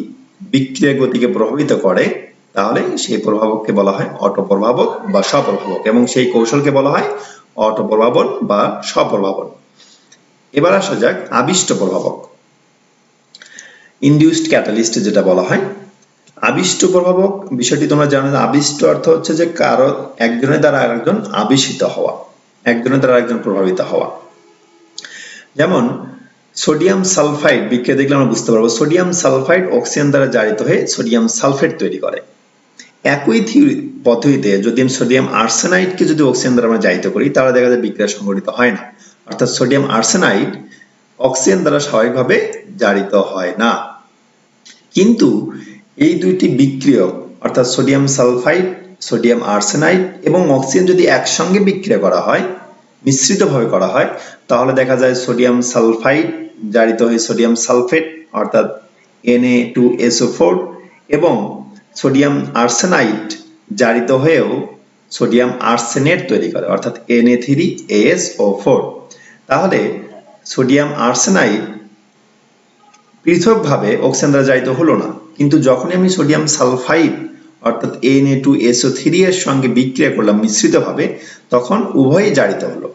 বিক্রিয়ার গতিকে প্রভাবিত করে, তাহলে সেই প্রভাবককে বলা হয় অটোপ্রভাবক বা স্বপ্রভাবক, এবং সেই কৌশলকে বলা হয় অটোপ্রভাবন বা স্বপ্রভাবন। এবার আসা যাক আবিষ্ট প্রভাবক, ইনডিউসড ক্যাটালিস্ট যেটা বলা হয়। আবিষ্ট প্রভাবক বিষয়টি তোমরা জানো, আবিষ্ট অর্থ হচ্ছে যে কারো একজনের দ্বারা আরেকজন আবিষ্টিত হওয়া, একজনের দ্বারা আরেকজন প্রভাবিত হওয়া। যেমন সোডিয়াম সালফাইড বিক্রিয়া দেখলে আমরা বুঝতে পারবো, সোডিয়াম সালফাইড অক্সিজেন দ্বারা জারিত হয়ে সোডিয়াম সালফেট তৈরি করে। একই পদ্ধতিতে যদি সোডিয়াম আর্সেনাইডকে যদি অক্সিজেন দ্বারা আমরা জারিত করি, তাহলে দেখা যায় বিক্রিয়া সংঘটিত হয় না, অর্থাৎ সোডিয়াম আর্সেনাইড অক্সিজেন দ্বারা স্বাভাবিকভাবে জারিত হয় না। কিন্তু এই দুইটি বিক্রিয়ক অর্থাৎ সোডিয়াম সালফাইড, সোডিয়াম আর্সেনাইড এবং অক্সিজেন যদি একসঙ্গে বিক্রিয়া করা হয়, মিশ্রিতভাবে করা হয়, তাহলে দেখা যায় সোডিয়াম সালফাইড জারিত হয়ে সোডিয়াম সালফেট অর্থাৎ Na2SO4 এবং সোডিয়াম আর্সেনাইড জারিত হয়েও সোডিয়াম আর্সেনেট তৈরি করে অর্থাৎ Na3ASO4। তাহলে সোডিয়াম আর্সেনাইড পৃথকভাবে অক্সিজেন দ্বারা জারিত হলো না, কিন্তু যখনই আমি সোডিয়াম সালফাইড অর্থাৎ Na2SO3 এর সঙ্গে বিক্রিয়া করলাম মিশ্রিতভাবে, তখন উভয়ই জারিত হলো।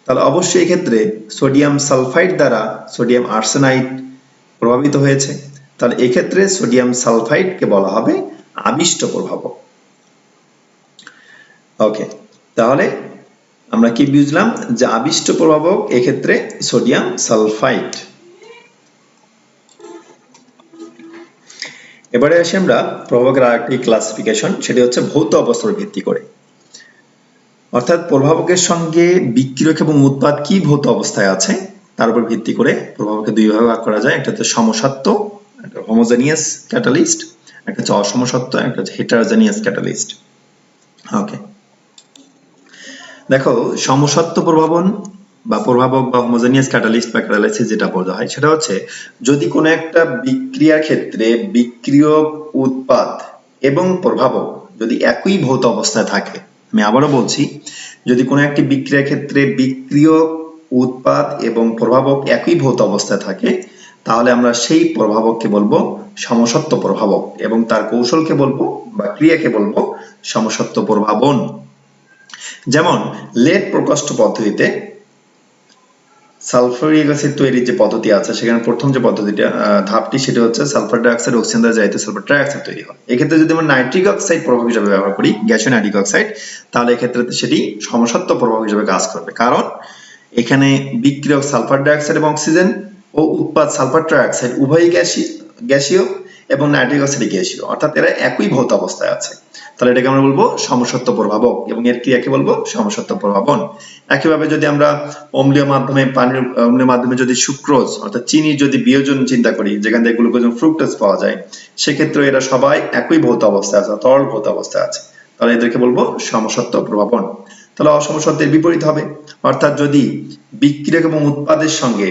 তাহলে অবশ্যই এক্ষেত্রে সোডিয়াম সালফাইড দ্বারা সোডিয়াম আর্সেনাইড প্রভাবিত হয়েছে, তাহলে এক্ষেত্রে সোডিয়াম সালফাইডকে বলা হবে আবিষ্ট প্রভাবক। ওকে, তাহলে আমরা কি বুঝলাম, যে আবিষ্ট প্রভাবক এক্ষেত্রে সোডিয়াম সালফাইড। এবারে আসি আমরা প্রভাবকের আরেকটি ক্লাসিফিকেশন, সেটি হচ্ছে ভৌত অবস্থার ভিত্তি করে, অর্থাৎ প্রভাবকের সঙ্গে বিক্রিয়ক এবং উৎপাদ কি ভৌত অবস্থায় আছে তার উপর ভিত্তি করে প্রভাবককে দুই ভাগে ভাগ করা যায়। একটা হচ্ছে সমসত্ব, একটা হোমোজেনিয়াস ক্যাটালিস্ট, একটা হচ্ছে অসমসত্ব, একটা হচ্ছে হেটারোজেনিয়াস ক্যাটালিস্ট। ওকে, দেখো সমসত্ব প্রভাবন বা প্রভাবক বা হোমোজেনিয়াস ক্যাটালিস্ট বা ক্যাটালাইসিস যেটা বলা হয়, সেটা হচ্ছে যদি কোনো একটা বিক্রিয়ার ক্ষেত্রে বিক্রিয়ক, উৎপাদ এবং প্রভাবক যদি একই ভৌত অবস্থায় থাকে, আমি আবারও বলছি, যদি কোনো একটি বিক্রিয়ার ক্ষেত্রে বিক্রিয়ক, উৎপাদ এবং প্রভাবক একই ভৌত অবস্থায় থাকে, তাহলে আমরা সেই প্রভাবককে বলবো সমসত্ব প্রভাবক এবং তার কৌশলকে বলবো বা ক্রিয়াকে বলবো সমসত্ব প্রভাবন। যেমন লেড প্রকোষ্ঠ পদ্ধতিতে সালফিউরিক অ্যাসিড তৈরির যে পদ্ধতি আছে, সেখানে প্রথম যে পদ্ধতিটা ধাপটি সেটা হচ্ছে সালফার ডাইঅক্সাইড অক্সিজেন দ্বারা জারিত সালফার ট্রাইঅক্সাইড তৈরি হয়। এক্ষেত্রে যদি আমরা নাইট্রিক অক্সাইড প্রভাব হিসেবে ব্যবহার করি, গ্যাসীয় নাইট্রিক অক্সাইড, তাহলে এক্ষেত্রে সেটি সমসত্ব প্রভাব হিসেবে কাজ করবে, কারণ এখানে বিক্রিয়ক সালফার ডাইঅক্সাইড এবং অক্সিজেন ও উৎপাদ সালফার ট্রাইঅক্সাইড উভয়ই গ্যাসীয় এবং নাইট্রিক অক্সাইড গ্যাসীয়, অর্থাৎ এরা একই ভৌত অবস্থায় আছে। তাহলে এটাকে আমরা বলবো সমসত্ব প্রভাবক এবং এর ক্রিয়াকে বলবো সমসত্ব প্রভাবন। একইভাবে যদি আমরা অম্লীয় মাধ্যমে পানির অম্লীয় মাধ্যমে যদি সুক্রোজ অর্থাৎ চিনি যদি বিয়োজন চিন্তা করি, যেখান থেকে গ্লুকোজ এবং ফ্রুক্টোজ পাওয়া যায়, সেক্ষেত্রে এরা সবাই একই ভৌত অবস্থায় আছে, তরল ভৌত অবস্থায় আছে, তাহলে এদেরকে বলবো সমসত্ব প্রভাবন। তাহলে অসমসত্বের বিপরীত হবে, অর্থাৎ যদি বিক্রিয়ক এবং উৎপাদের সঙ্গে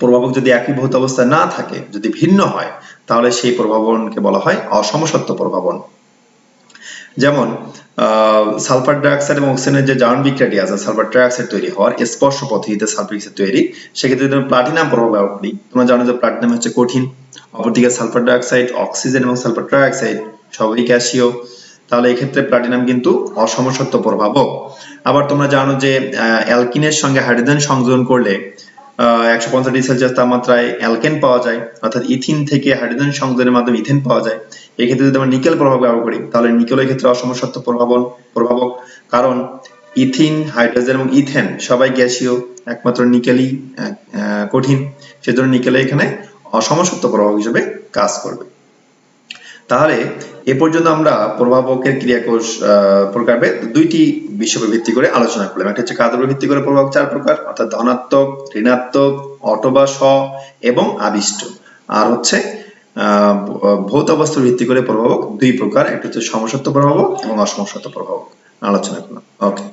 প্রভাবক যদি একই ভৌত অবস্থায় না থাকে, যদি ভিন্ন হয়, তাহলে সেই প্রভাবনকে বলা হয় অসমসত্ব প্রভাবন। যেমন সালফার ডাইঅক্সাইড এবং অক্সিজেনের যে জারণ বিক্রিয়াটি আছে সালফার ট্রাইঅক্সাইড তৈরি হওয়ার স্পর্শ পদ্ধতিতে সালফিউরিক অ্যাসিড তৈরি, সেক্ষেত্রে যদি প্লাটিনাম প্রভাব ব্যবহার করি, তোমরা জানো যে প্লাটিনাম হচ্ছে কঠিন, অপরদিকে সালফার ডাইঅক্সাইড, অক্সিজেন এবং সালফার ট্রাইঅক্সাইড সবই গ্যাসীয়, তাহলে এক্ষেত্রে প্লাটিনাম কিন্তু অসমসত্ব প্রভাবক। আবার তোমরা জানো যে অ্যালকিনের সঙ্গে হাইড্রোজেন সংযোজন করলে 150 ডিগ্রি সেলসিয়াস তাপমাত্রায় অ্যালকেন পাওয়া যায়, অর্থাৎ ইথিন থেকে হাইড্রোজেন সংযোজনের মাধ্যমে ইথেন পাওয়া যায়। এই ক্ষেত্রে যদি আমরা নিকেল প্রভাব ব্যবহার করি, তাহলে নিকেলের ক্ষেত্রে অসমসত্ব প্রভাবক, কারণ ইথিন, হাইড্রোজেন এবং ইথেন সবাই গ্যাসীয়, একমাত্র নিকেলই কঠিন, সেজন্য নিকেলে এখানে অসমসত্ব প্রভাবক হিসেবে কাজ করবে। তাহলে এ পর্যন্ত আমরা প্রভাবকের ক্রিয়াকোষ প্রকারভেদ দুইটি বিষয়ের ভিত্তি করে আলোচনা করলাম। একটা হচ্ছে কাদের ভিত্তি করে প্রভাবক 4 প্রকার, অর্থাৎ ধনাত্মক, ঋণাত্মক, অথবা স এবং আবিষ্ট। আর হচ্ছে ভৌত অবস্থার ভিত্তি করে প্রভাবক 2 প্রকার, একটা হচ্ছে সমসত্ব প্রভাবক এবং অসমসত্ব প্রভাবক আলোচনা করলাম। ওকে,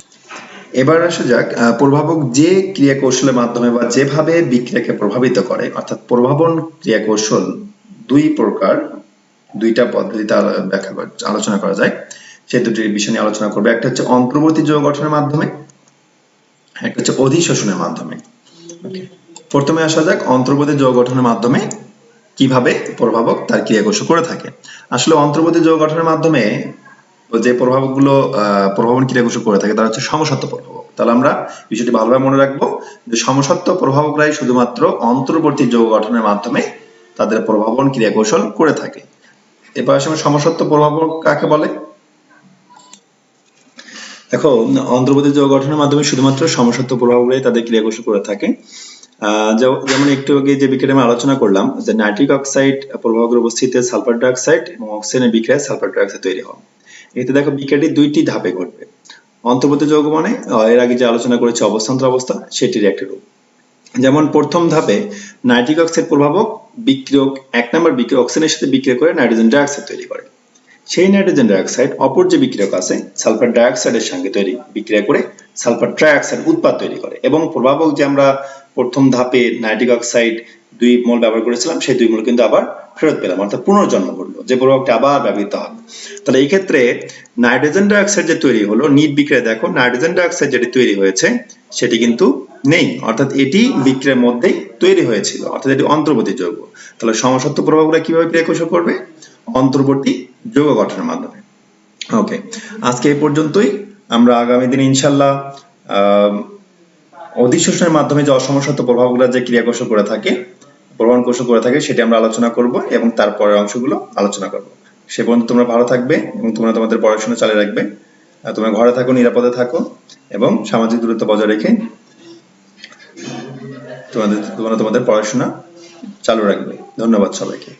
এবার আসা যাক প্রভাবক যে ক্রিয়া কৌশলের মাধ্যমে বা যেভাবে বিক্রিয়াকে প্রভাবিত করে, অর্থাৎ প্রভাবন ক্রিয়া কৌশল 2 প্রকার, 2টা পদ্ধতিতে আলোচনা করা যায়, সেই দুটির বিষয় নিয়ে আলোচনা করবে। একটা হচ্ছে অন্তর্বর্তী যৌগ গঠনের মাধ্যমে, একটা হচ্ছে অধিশোষণের মাধ্যমে। প্রথমে আসা যাক অন্তর্বর্তী যৌগ গঠনের মাধ্যমে কিভাবে প্রভাবক তার ক্রিয়া কৌশল করে থাকে। আসলে অন্তর্বর্তী যৌগ গঠনের মাধ্যমে যে প্রভাবকগুলো প্রভাবন ক্রিয়া কৌশল করে থাকে তারা হচ্ছে সমসত্ব প্রভাবক। তাহলে আমরা বিষয়টি ভালোভাবে মনে রাখবো যে সমসত্ব প্রভাবকরাই শুধুমাত্র অন্তর্বর্তী যৌগ গঠনের মাধ্যমে তাদের প্রভাবন ক্রিয়া কৌশল করে থাকে। এবার আসলে সমসত্ব প্রভাবক কাকে বলে? দেখো, অন্তর্বর্তী যৌগ গঠনের মাধ্যমে শুধুমাত্র সমসত্ব প্রভাবকরাই তাদের ক্রিয়া কৌশল করে থাকে। যেমন একটু আগে যে বিক্রিয়া আমি আলোচনা করলাম যে নাইট্রিক অক্সাইড প্রভাবকের উপস্থিতিতে সালফার ডাইঅক্সাইড এবং অক্সিজেনের বিক্রিয়ায় সালফার ডাইঅক্সাইড তৈরি হয়। এতে দেখো বিক্রিয়াটি 2টি ধাপে ঘটবে। অন্তর্বর্তী যৌগ মানে এর আগে যে আলোচনা করেছি অবস্থান্তর অবস্থা, সেটির একটা রূপ। যেমন প্রথম ধাপে নাইট্রিক অক্সাইড প্রভাবক বিক্রিয়ক 1 নম্বর বিক্রিয়ক অক্সিজেনের সাথে বিক্রিয়া করে নাইট্রোজেন ডাইঅক্সাইড তৈরি করে। সেই নাইট্রোজেন ডাইঅক্সাইড অপর যে বিক্রিয়ক আছে সালফার ডাইঅক্সাইডের সঙ্গে বিক্রিয়া করে সালফার ট্রাইঅক্সাইড উৎপাদ তৈরি করে, এবং প্রভাবক যে আমরা প্রথম ধাপে নাইট্রিক অক্সাইড 2 মোল ব্যবহার করেছিলাম সেই 2 মোল কিন্তু আবার ফেরত পেলাম, অর্থাৎ পুনর্জন্ম ঘটলো, যে প্রভাবকটা আবার ব্যবহৃত হবে। তাহলে এই ক্ষেত্রে নাইট্রোজেন ডাইঅক্সাইড যে তৈরি হলো, নিট বিক্রিয়া দেখো নাইট্রোজেন ডাইঅক্সাইড যেটি তৈরি হয়েছে সেটি কিন্তু নেই, অর্থাৎ এটি বিক্রিয়ার মধ্যেই তৈরি হয়েছিল, অর্থাৎ এটি অন্তর্বর্তী যৌগ। তাহলে সমসত্ব প্রভাবকরা কিভাবে ক্রিয়া কৌশল করবে? অন্তর্বর্তী যৌগ গঠনের মাধ্যমে। ওকে, আজকে এই পর্যন্তই। আমরা আগামী দিনে ইনশাআল্লাহ অধিশোষণের মাধ্যমে যে অসমসত্ব প্রভাবগুলো যে ক্রিয়া কৌশল করে থাকে, প্রভাবন কৌশল করে থাকে, সেটি আমরা আলোচনা করব এবং তারপরের অংশগুলো আলোচনা করব। সে পর্যন্ত তোমরা ভালো থাকবে এবং তোমরা তোমাদের পড়াশোনা চালিয়ে রাখবে। তোমরা ঘরে থাকো, নিরাপদে থাকো এবং সামাজিক দূরত্ব বজায় রেখে তোমরা তোমাদের পড়াশোনা চালু রাখবে। ধন্যবাদ সবাইকে।